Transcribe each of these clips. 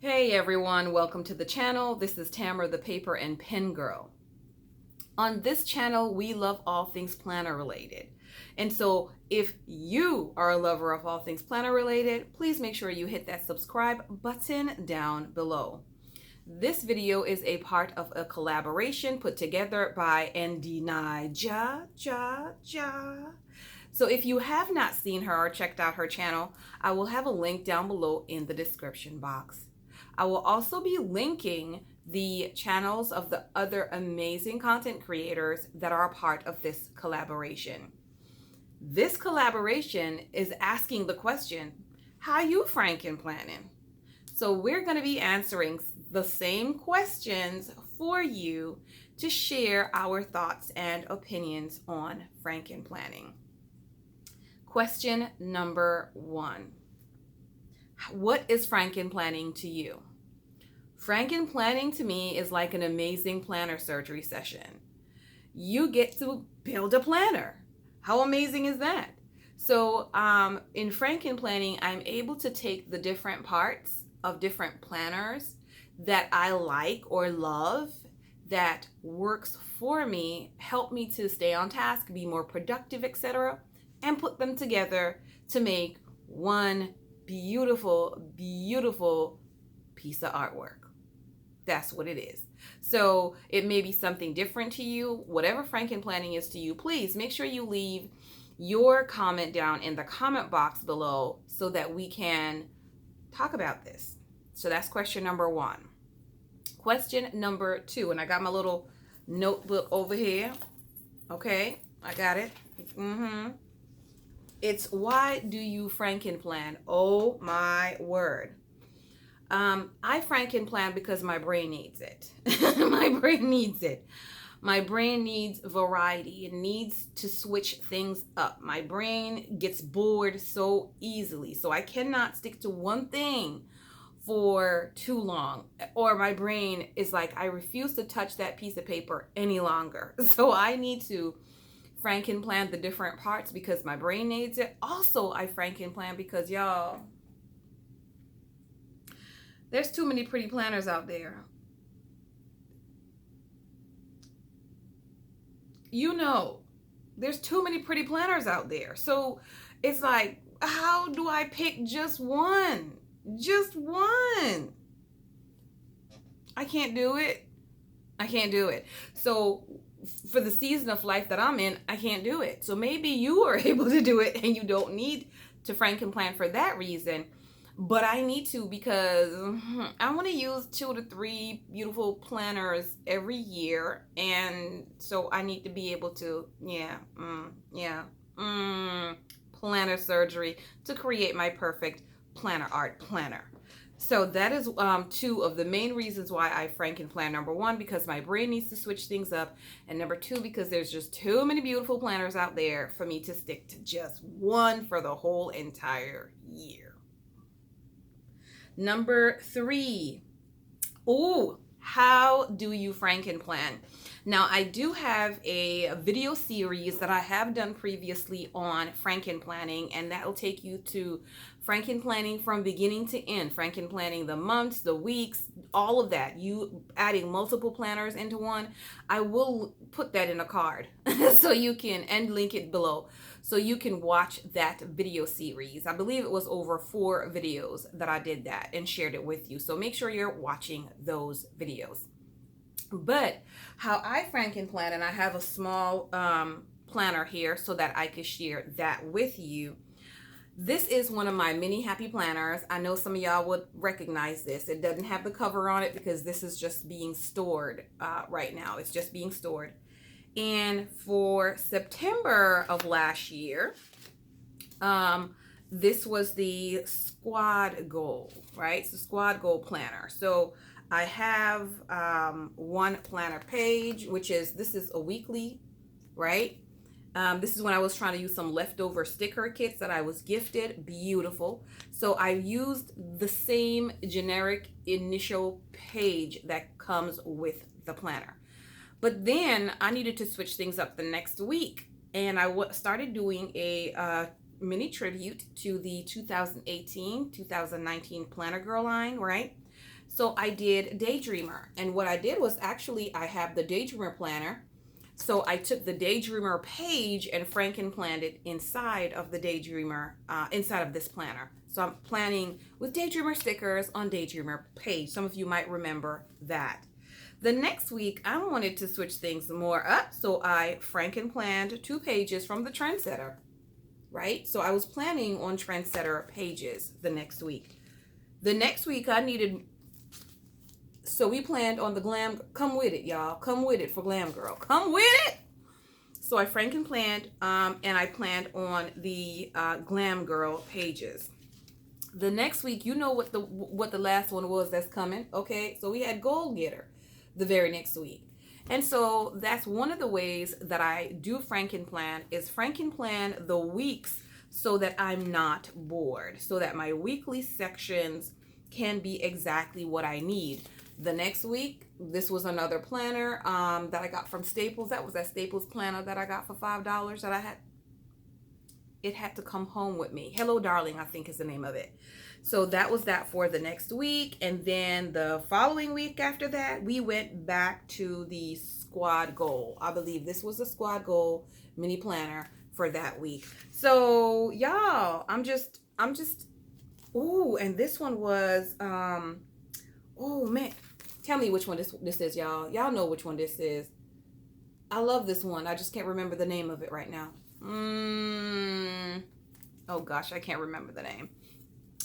Hey everyone, welcome to the channel. This is Tamara, the paper and pen girl. On this channel, we love all things planner related. And so if you are a lover of all things planner related, please make sure you hit that subscribe button down below. This video is a part of a collaboration put together by Ndinaija. So if you have not seen her or checked out her channel, I will have a link down below in the description box. I will also be linking the channels of the other amazing content creators that are a part of this collaboration. This collaboration is asking the question, how you frankenplanning? So we're going to be answering the same questions for you to share our thoughts and opinions on frankenplanning. Question number 1. What is frankenplanning to you? Frankenplanning to me is like an amazing planner surgery session. You get to build a planner. How amazing is that? So in frankenplanning, I'm able to take the different parts of different planners that I like or love, that works for me, help me to stay on task, be more productive, etc., and put them together to make one beautiful piece of artwork. That's what it is. So it may be something different to you. Whatever frankenplanning is to you, please make sure you leave your comment down in the comment box below so that we can talk about this. So that's question number 1. Question number 2, and I got my little notebook over here. Okay, I got it. It's, why do you frankenplan? Oh my word. I frankenplan because my brain needs it. My brain needs it. My brain needs variety. It needs to switch things up. My brain gets bored so easily. So I cannot stick to one thing for too long. Or my brain is like, I refuse to touch that piece of paper any longer. So I need to frankenplan the different parts because my brain needs it. Also, I frankenplan because, y'all, there's too many pretty planners out there. You know, there's too many pretty planners out there. So it's like, how do I pick just one? Just one. I can't do it. I can't do it. So for the season of life that I'm in, I can't do it. So maybe you are able to do it and you don't need to frankenplan for that reason. But I need to, because I want to use 2 to 3 beautiful planners every year. And so I need to be able to, planner surgery to create my perfect planner art planner. So that is 2 of the main reasons why I frankenplan. Number 1, because my brain needs to switch things up. And number 2, because there's just too many beautiful planners out there for me to stick to just one for the whole entire year. Number 3. Ooh, how do you frankenplan? Now, I do have a video series that I have done previously on frankenplanning, and that will take you to frankenplanning from beginning to end, frankenplanning the months, the weeks, all of that. You adding multiple planners into one. I will put that in a card so you can, and link it below, so you can watch that video series. I believe it was over 4 videos that I did that and shared it with you. So make sure you're watching those videos. But how I frankenplan, and I have a small planner here so that I could share that with you. This is one of my mini happy planners. I know some of y'all would recognize this. It doesn't have the cover on it because this is just being stored right now. It's just being stored. And for September of last year, this was the squad goal, right? It's the squad goal planner. So I have one planner page, which is, this is a weekly, right? This is when I was trying to use some leftover sticker kits that I was gifted. Beautiful. So I used the same generic initial page that comes with the planner. But then I needed to switch things up the next week. And I started doing a mini tribute to the 2018-2019 Planner Girl line, right? So I did Daydreamer. And what I did was actually I have the Daydreamer planner. So I took the Daydreamer page and Frankenplanned it inside of the Daydreamer, inside of this planner. So I'm planning with Daydreamer stickers on Daydreamer page. Some of you might remember that. The next week, I wanted to switch things more up. So I Frankenplanned 2 pages from the Trendsetter, right? So I was planning on Trendsetter pages the next week. The next week I needed, so we planned on the Glam, come with it, y'all. Come with it for Glam Girl. Come with it. So I Frankenplanned and I planned on the Glam Girl pages. The next week, you know what the last one was that's coming, okay? So we had Goal Getter the very next week. And so that's one of the ways that I do Frankenplan is Frankenplan the weeks so that I'm not bored, so that my weekly sections can be exactly what I need. The next week, this was another planner that I got from Staples. That was that Staples planner that I got for $5 that I had. It had to come home with me. Hello, Darling, I think is the name of it. So that was that for the next week. And then the following week after that, we went back to the Squad Goal. I believe this was the Squad Goal mini planner for that week. So y'all, I'm just, ooh, and this one was, oh man, tell me which one this is, y'all. Y'all know which one this is. I love this one. I just can't remember the name of it right now. Oh gosh, I can't remember the name.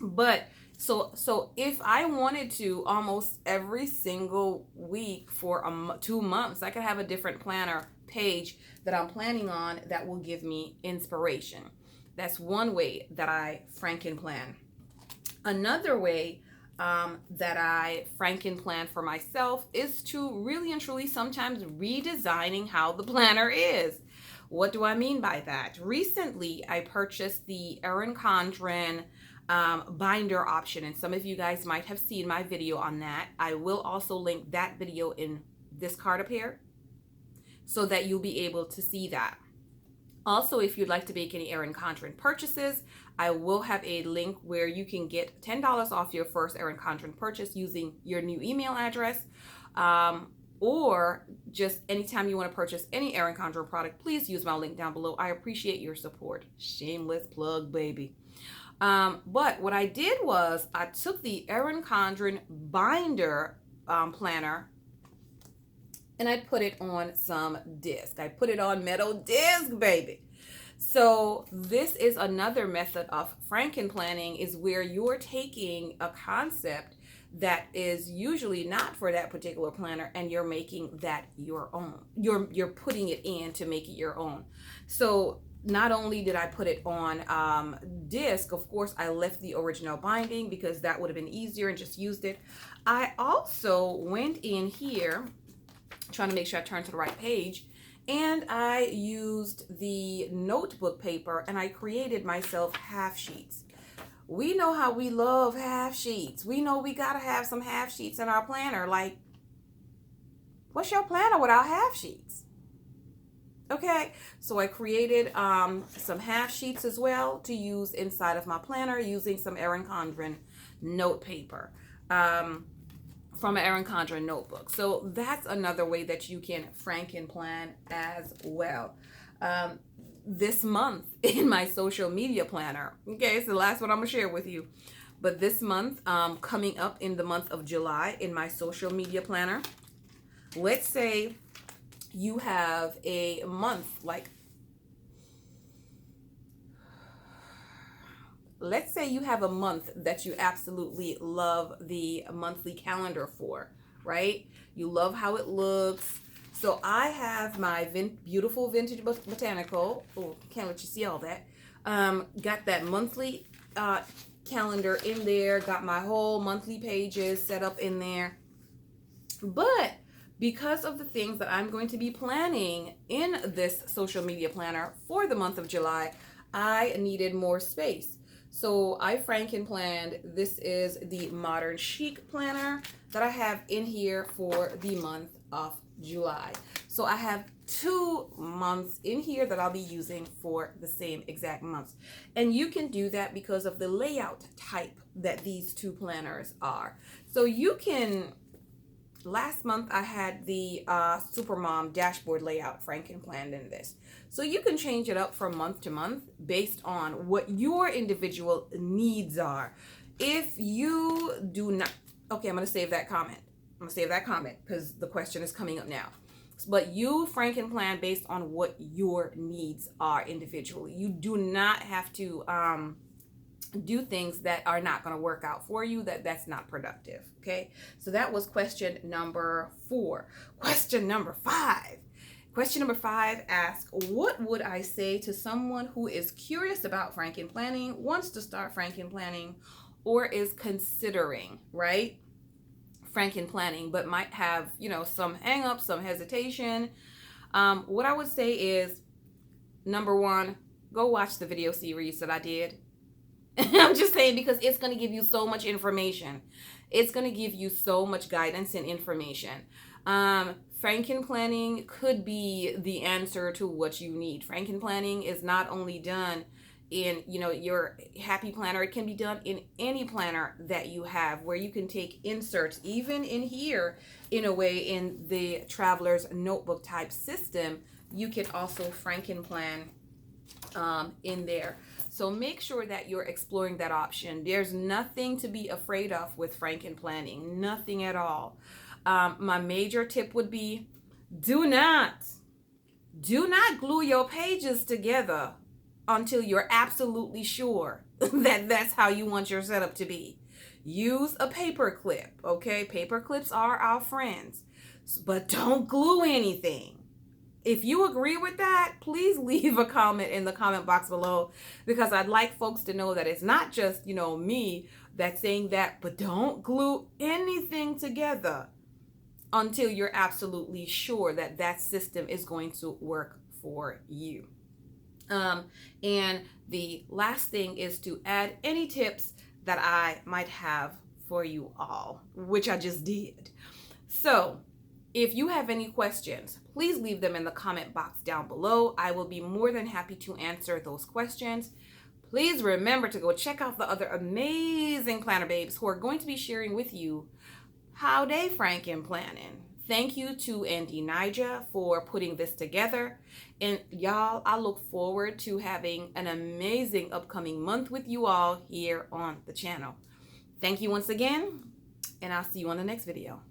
But so if I wanted to, almost every single week for 2 months, I could have a different planner page that I'm planning on that will give me inspiration. That's one way that I Frankenplan. Another way that I Frankenplan for myself is to really and truly sometimes redesigning how the planner is. What do I mean by that? Recently, I purchased the Erin Condren binder option, and some of you guys might have seen my video on that. I will also link that video in this card up here so that you'll be able to see that. Also, if you'd like to make any Erin Condren purchases, I will have a link where you can get $10 off your first Erin Condren purchase using your new email address. Or just anytime you want to purchase any Erin Condren product, please use my link down below. I appreciate your support. Shameless plug, baby. But what I did was I took the Erin Condren binder planner and I put it on some disc. I put it on metal disc, baby. So this is another method of Frankenplanning, is where you're taking a concept that is usually not for that particular planner and you're making that your own. You're putting it in to make it your own. So not only did I put it on disc, of course I left the original binding because that would have been easier and just used it. I also went in here trying to make sure I turned to the right page, and I used the notebook paper and I created myself half sheets. We know how we love half sheets. We know we gotta have some half sheets in our planner. Like, what's your planner without half sheets? Okay, so I created some half sheets as well to use inside of my planner using some Erin Condren note paper from an Erin Condren notebook. So that's another way that you can Frankenplan as well. This month in my social media planner, okay, it's the last one I'm gonna share with you, but this month, coming up in the month of July in my social media planner, let's say you have a month, like, let's say you have a month that you absolutely love the monthly calendar for, right? You love how it looks. So I have my beautiful vintage botanical. Oh, can't let you see all that. Got that monthly calendar in there. Got my whole monthly pages set up in there. But because of the things that I'm going to be planning in this social media planner for the month of July, I needed more space. So I Frankenplanned. This is the Modern Chic planner that I have in here for the month of July. So I have 2 months in here that I'll be using for the same exact months. And you can do that because of the layout type that these 2 planners are. So you can, last month I had the Supermom dashboard layout, FrankenPlan in this. So you can change it up from month to month based on what your individual needs are. If you do not, okay, I'm going to save that comment. I'm going to save that comment because the question is coming up now. But you FrankenPlan based on what your needs are individually. You do not have to do things that are not going to work out for you, that's not productive. Okay, so that was question number 4. Question number 5 asks, what would I say to someone who is curious about FrankenPlanning, wants to start FrankenPlanning, or is considering, right, FrankenPlanning, but might have, some hang-ups, some hesitation? What I would say is, number 1, go watch the video series that I did. I'm just saying, because it's going to give you so much information. It's going to give you so much guidance and information. FrankenPlanning could be the answer to what you need. FrankenPlanning is not only done in, your happy planner. It can be done in any planner that you have, where you can take inserts, even in here, in a way, in the traveler's notebook type system. You can also FrankenPlan in there. So make sure that you're exploring that option. There's nothing to be afraid of with FrankenPlanning, nothing at all. My major tip would be, do not glue your pages together until you're absolutely sure that that's how you want your setup to be. Use a paper clip, okay? Paper clips are our friends, but don't glue anything. If you agree with that, please leave a comment in the comment box below, because I'd like folks to know that it's not just, me that's saying that, but don't glue anything together until you're absolutely sure that that system is going to work for you. And the last thing is to add any tips that I might have for you all, which I just did. So if you have any questions, please leave them in the comment box down below. I will be more than happy to answer those questions. Please remember to go check out the other amazing planner babes who are going to be sharing with you how they FrankenPlanning. Thank you to Ndinaija for putting this together. And y'all, I look forward to having an amazing upcoming month with you all here on the channel. Thank you once again, and I'll see you on the next video.